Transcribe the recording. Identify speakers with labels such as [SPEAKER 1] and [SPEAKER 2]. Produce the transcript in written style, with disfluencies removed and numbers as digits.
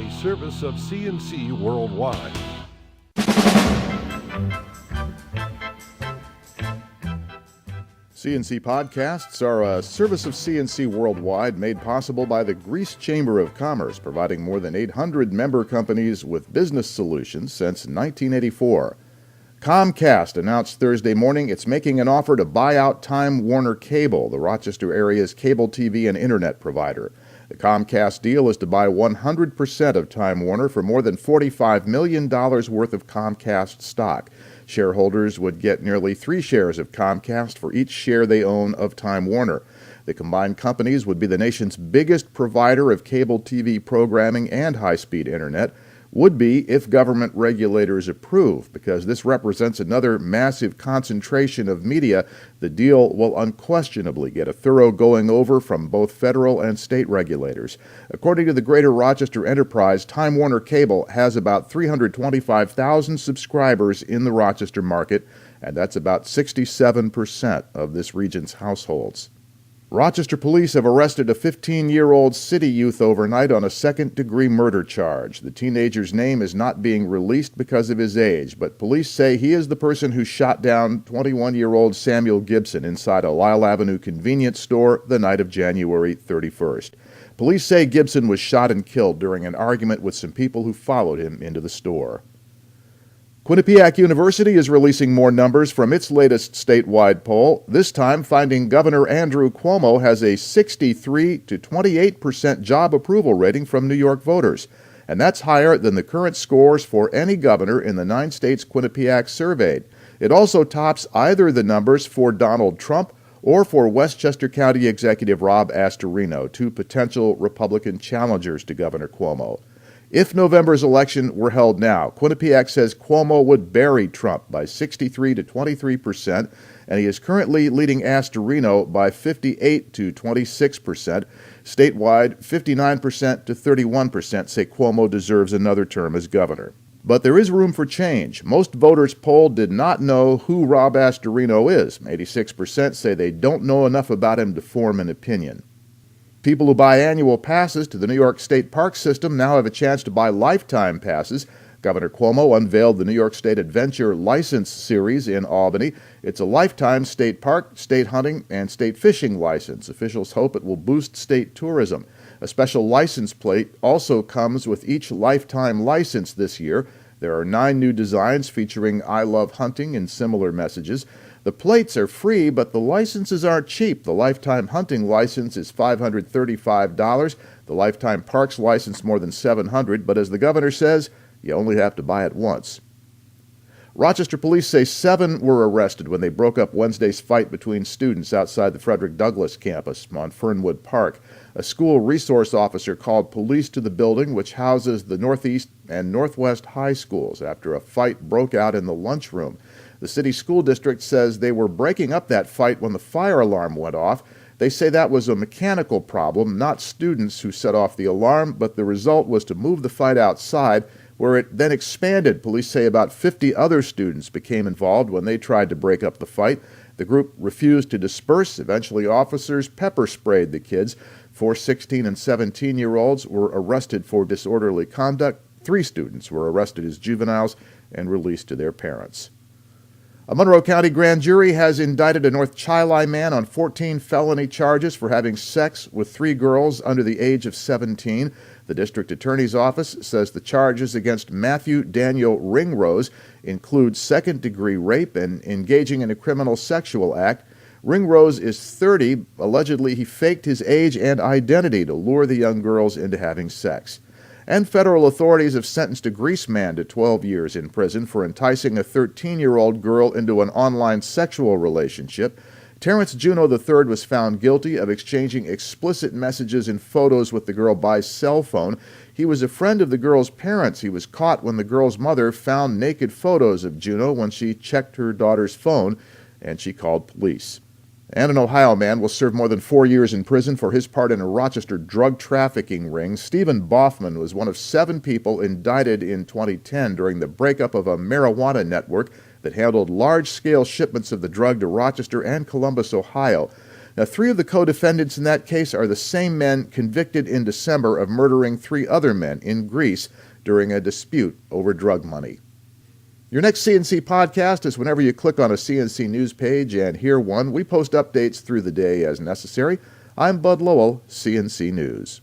[SPEAKER 1] a service of CNC Worldwide.
[SPEAKER 2] CNC Podcasts are a service of CNC Worldwide made possible by the Greece Chamber of Commerce, providing more than 800 member companies with business solutions since 1984. Comcast announced Thursday morning it's making an offer to buy out Time Warner Cable, the Rochester area's cable TV and internet provider. The Comcast deal is to buy 100% of Time Warner for more than $45 million worth of Comcast stock. Shareholders would get nearly 3 shares of Comcast for each share they own of Time Warner. The combined companies would be the nation's biggest provider of cable TV programming and high-speed internet. Would be if government regulators approve, because this represents another massive concentration of media. The deal will unquestionably get a thorough going over from both federal and state regulators. According to the Greater Rochester Enterprise, Time Warner Cable has about 325,000 subscribers in the Rochester market, and that's about 67% of this region's households. Rochester police have arrested a 15-year-old city youth overnight on a second-degree murder charge. The teenager's name is not being released because of his age, but police say he is the person who shot down 21-year-old Samuel Gibson inside a Lyle Avenue convenience store the night of January 31st. Police say Gibson was shot and killed during an argument with some people who followed him into the store. Quinnipiac University is releasing more numbers from its latest statewide poll, this time finding Governor Andrew Cuomo has a 63 to 28% job approval rating from New York voters, and that's higher than the current scores for any governor in the 9 states Quinnipiac surveyed. It also tops either the numbers for Donald Trump or for Westchester County Executive Rob Astorino, 2 potential Republican challengers to Governor Cuomo. If November's election were held now, Quinnipiac says Cuomo would bury Trump by 63 to 23%, and he is currently leading Astorino by 58 to 26%. Statewide, 59% to 31% say Cuomo deserves another term as governor. But there is room for change. Most voters polled did not know who Rob Astorino is. 86% say they don't know enough about him to form an opinion. People who buy annual passes to the New York State Park system now have a chance to buy lifetime passes. Governor Cuomo unveiled the New York State Adventure License Series in Albany. It's a lifetime state park, state hunting, and state fishing license. Officials hope it will boost state tourism. A special license plate also comes with each lifetime license this year. There are 9 new designs featuring "I love hunting" and similar messages. The plates are free, but the licenses aren't cheap. The lifetime hunting license is $535. The lifetime parks license more than $700, but as the governor says, you only have to buy it once. Rochester police say 7 were arrested when they broke up Wednesday's fight between students outside the Frederick Douglass campus on Fernwood Park. A school resource officer called police to the building, which houses the Northeast and Northwest high schools, after a fight broke out in the lunchroom. The city school district says they were breaking up that fight when the fire alarm went off. They say that was a mechanical problem, not students who set off the alarm, but the result was to move the fight outside, where it then expanded. Police say about 50 other students became involved when they tried to break up the fight. The group refused to disperse. Eventually, officers pepper sprayed the kids. 4 16- and 17-year-olds were arrested for disorderly conduct. 3 students were arrested as juveniles and released to their parents. A Monroe County grand jury has indicted a North Chili man on 14 felony charges for having sex with 3 girls under the age of 17. The district attorney's office says the charges against Matthew Daniel Ringrose include second-degree rape and engaging in a criminal sexual act. Ringrose is 30. Allegedly, he faked his age and identity to lure the young girls into having sex. And federal authorities have sentenced a Greece man to 12 years in prison for enticing a 13-year-old girl into an online sexual relationship. Terrence Juneau III was found guilty of exchanging explicit messages and photos with the girl by cell phone. He was a friend of the girl's parents. He was caught when the girl's mother found naked photos of Juneau when she checked her daughter's phone, and she called police. And an Ohio man will serve more than 4 years in prison for his part in a Rochester drug trafficking ring. Stephen Boffman was one of 7 people indicted in 2010 during the breakup of a marijuana network that handled large-scale shipments of the drug to Rochester and Columbus, Ohio. Now, 3 of the co-defendants in that case are the same men convicted in December of murdering 3 other men in Greece during a dispute over drug money. Your next CNC podcast is whenever you click on a CNC News page and hear one. We post updates through the day as necessary. I'm Bud Lowell, CNC News.